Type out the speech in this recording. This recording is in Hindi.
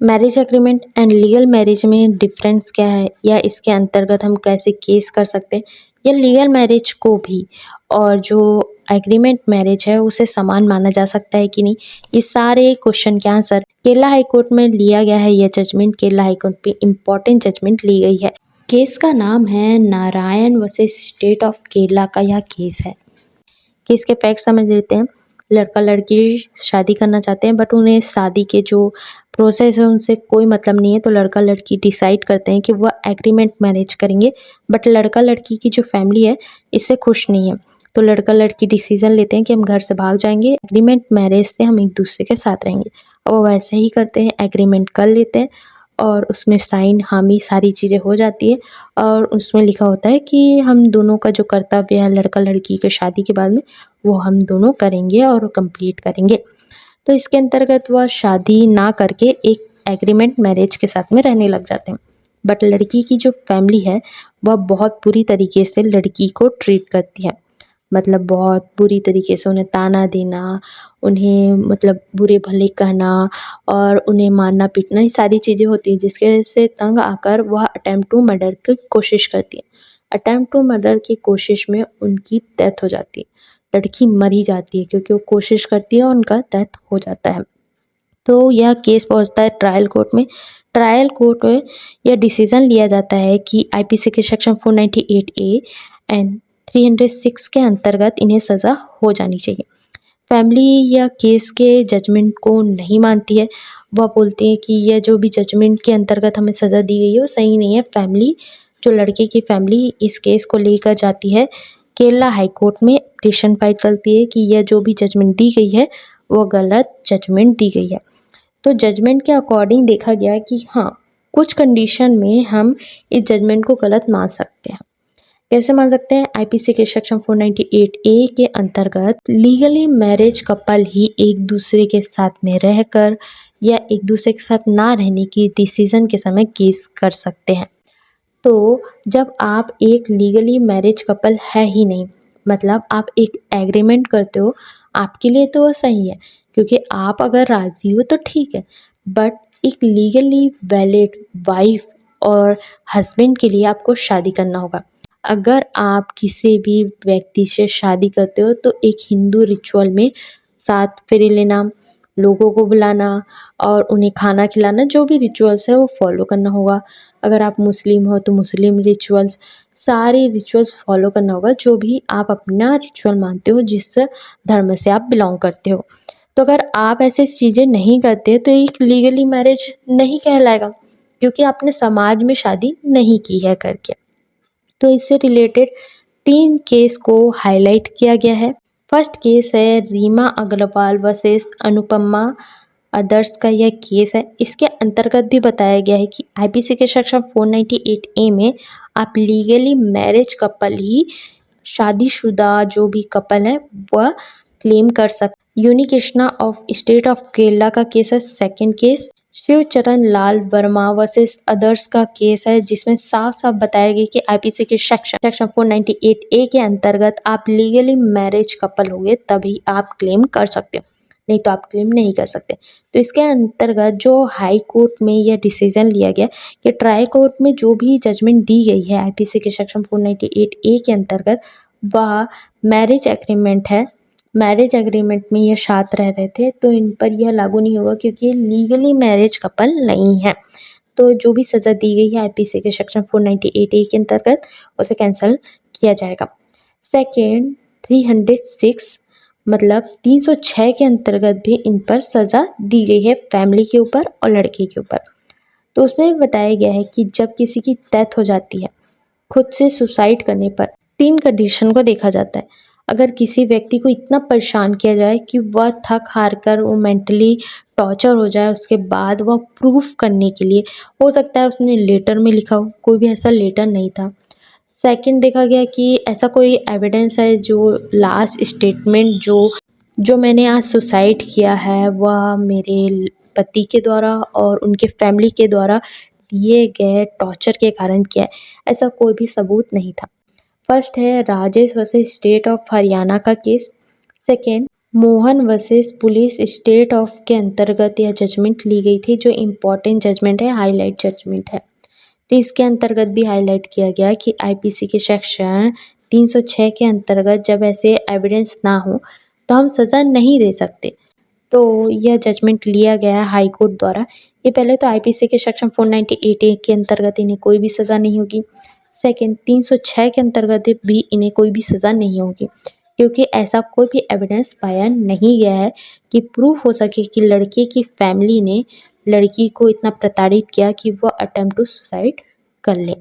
Marriage agreement and legal marriage में डिफरेंस क्या है, या इसके अंतर्गत हम कैसे केस कर सकते हैं, या लीगल मैरिज को भी और जो एग्रीमेंट मैरिज है उसे समान माना जा सकता है कि नहीं, ये सारे क्वेश्चन के आंसर केरला हाई कोर्ट में लिया गया है। यह जजमेंट केरला हाई कोर्ट पे इम्पोर्टेंट जजमेंट ली गई है। केस का नाम है Narayan versus state of Kerala का यह केस है। केस के फैक्ट समझ लेते हैं। लड़का लड़की शादी करना चाहते हैं, बट उन्हें शादी के जो प्रोसेस है उनसे कोई मतलब नहीं है, तो लड़का लड़की डिसाइड करते हैं कि वह एग्रीमेंट मैरिज करेंगे, बट लड़का लड़की की जो फैमिली है इससे खुश नहीं है। तो लड़का लड़की डिसीजन लेते हैं कि हम घर से भाग जाएंगे, एग्रीमेंट मैरिज से हम एक दूसरे के साथ रहेंगे। और वो वैसे ही करते हैं, एग्रीमेंट कर लेते हैं और उसमें साइन हामी सारी चीज़ें हो जाती है और उसमें लिखा होता है कि हम दोनों का जो कर्तव्य है लड़का लड़की के शादी के बाद में वो हम दोनों करेंगे और कंप्लीट करेंगे। तो इसके अंतर्गत वह शादी ना करके एक एग्रीमेंट मैरिज के साथ में रहने लग जाते हैं। बट लड़की की जो फैमिली है वह बहुत बुरी तरीके से लड़की को ट्रीट करती है, मतलब बहुत बुरी तरीके से उन्हें ताना देना, उन्हें मतलब बुरे भले कहना और उन्हें मारना पीटना, ये सारी चीज़ें होती हैं जिसके से तंग आकर वह अटेम्प्ट टू मर्डर की कोशिश करती है। अटेम्प्ट टू मर्डर की कोशिश में उनकी डेथ हो जाती है, लड़की मर ही जाती है क्योंकि वो कोशिश करती है और उनका डेथ हो जाता है। तो यह केस पहुंचता है ट्रायल कोर्ट में। ट्रायल कोर्ट में यह डिसीजन लिया जाता है कि आईपीसी के सेक्शन 498A एंड 306 के अंतर्गत इन्हें सज़ा हो जानी चाहिए। फैमिली या केस के जजमेंट को नहीं मानती है, वह बोलती है कि यह जो भी जजमेंट के अंतर्गत हमें सज़ा दी गई है वो सही नहीं है। फैमिली जो लड़के की फैमिली इस केस को लेकर जाती है केरला हाई कोर्ट में, पिटीशन फाइल करती है कि यह जो भी जजमेंट दी गई है वो गलत जजमेंट दी गई है। तो जजमेंट के अकॉर्डिंग देखा गया कि हाँ, कुछ कंडीशन में हम इस जजमेंट को गलत मान सकते हैं। कैसे मान सकते हैं? आईपीसी के सेक्शन 498A के अंतर्गत लीगली मैरिज कपल ही एक दूसरे के साथ में रहकर या एक दूसरे के साथ ना रहने की डिसीजन के समय केस कर सकते हैं। तो जब आप एक लीगली मैरिज कपल है ही नहीं, मतलब आप एक एग्रीमेंट करते हो, आपके लिए तो वो सही है क्योंकि आप अगर राजी हो तो ठीक है, बट एक लीगली वैलिड वाइफ और हस्बैंड के लिए आपको शादी करना होगा। अगर आप किसी भी व्यक्ति से शादी करते हो तो एक हिंदू रिचुअल में 7 फेरे लेना, लोगों को बुलाना और उन्हें खाना खिलाना, जो भी रिचुअल्स है वो फॉलो करना होगा। अगर आप मुस्लिम हो तो मुस्लिम रिचुअल्स, सारे रिचुअल्स फॉलो करना होगा जो भी आप अपना रिचुअल मानते हो, जिस धर्म से आप बिलोंग करते हो। तो अगर आप ऐसी चीज़ें नहीं करते तो एक लीगली मैरिज नहीं कहलाएगा क्योंकि आपने समाज में शादी नहीं की है करके। तो इससे रिलेटेड 3 केस को हाईलाइट किया गया है। फर्स्ट केस है रीमा अग्रवाल वर्सेस अनुपमा आदर्श का यह केस है। इसके अंतर्गत भी बताया गया है कि आईपीसी के सेक्शन 498A में आप लीगली मैरिज कपल ही, शादीशुदा जो भी कपल है वह क्लेम कर सकते। यूनिकृष्णा ऑफ स्टेट ऑफ केरला का केस है। Second case Shivcharan Lal Verma versus others का केस है, जिसमें साफ साफ बताया गया कि आईपीसी के सेक्शन 498A के अंतर्गत आप लीगली मैरिज कपल होंगे तभी आप क्लेम कर सकते हो, नहीं तो आप क्लेम नहीं कर सकते। तो इसके अंतर्गत जो हाई कोर्ट में यह डिसीजन लिया गया कि ट्रायल कोर्ट में जो भी जजमेंट दी गई है आईपीसी के सेक्शन 498A के अंतर्गत, वह मैरिज एग्रीमेंट है। मैरिज एग्रीमेंट में ये साथ रह रहे थे तो इन पर यह लागू नहीं होगा क्योंकि लीगली मैरिज कपल नहीं है। तो जो भी सज़ा दी गई है आईपीसी के सेक्शन 498A के अंतर्गत उसे कैंसिल किया जाएगा। सेकेंड 306 मतलब 306 के अंतर्गत भी इन पर सज़ा दी गई है, फैमिली के ऊपर और लड़के के ऊपर। तो उसमें बताया गया है कि जब किसी की डेथ हो जाती है खुद से सुसाइड करने पर 3 कंडीशन को देखा जाता है। अगर किसी व्यक्ति को इतना परेशान किया जाए कि वह थक हार कर वो मेंटली टॉर्चर हो जाए, उसके बाद वह प्रूफ करने के लिए, हो सकता है उसने लेटर में लिखा हो, कोई भी ऐसा लेटर नहीं था। सेकंड देखा गया कि ऐसा कोई एविडेंस है जो लास्ट स्टेटमेंट जो मैंने आज सुसाइड किया है वह मेरे पति के द्वारा और उनके फैमिली के द्वारा दिए गए टॉर्चर के कारण किया है, ऐसा कोई भी सबूत नहीं था। फर्स्ट है Rajesh versus state of Haryana का केस। Second Mohan versus police state of के अंतर्गत यह जजमेंट ली गई थी, जो इम्पोर्टेंट जजमेंट है, हाईलाइट जजमेंट है। तो इसके अंतर्गत भी हाईलाइट किया गया कि आईपीसी के सेक्शन 306 के अंतर्गत जब ऐसे एविडेंस ना हो तो हम सज़ा नहीं दे सकते। तो यह जजमेंट लिया गया है हाई कोर्ट द्वारा। ये पहले तो आईपीसी के सेक्शन 498 के अंतर्गत इन्हें कोई भी सज़ा नहीं होगी। सेकंड 306 के अंतर्गत भी इन्हें कोई भी सज़ा नहीं होगी, क्योंकि ऐसा कोई भी एविडेंस पाया नहीं गया है कि प्रूव हो सके कि लड़के की फैमिली ने लड़की को इतना प्रताड़ित किया कि वो अटेम्प्ट टू सुसाइड कर ले।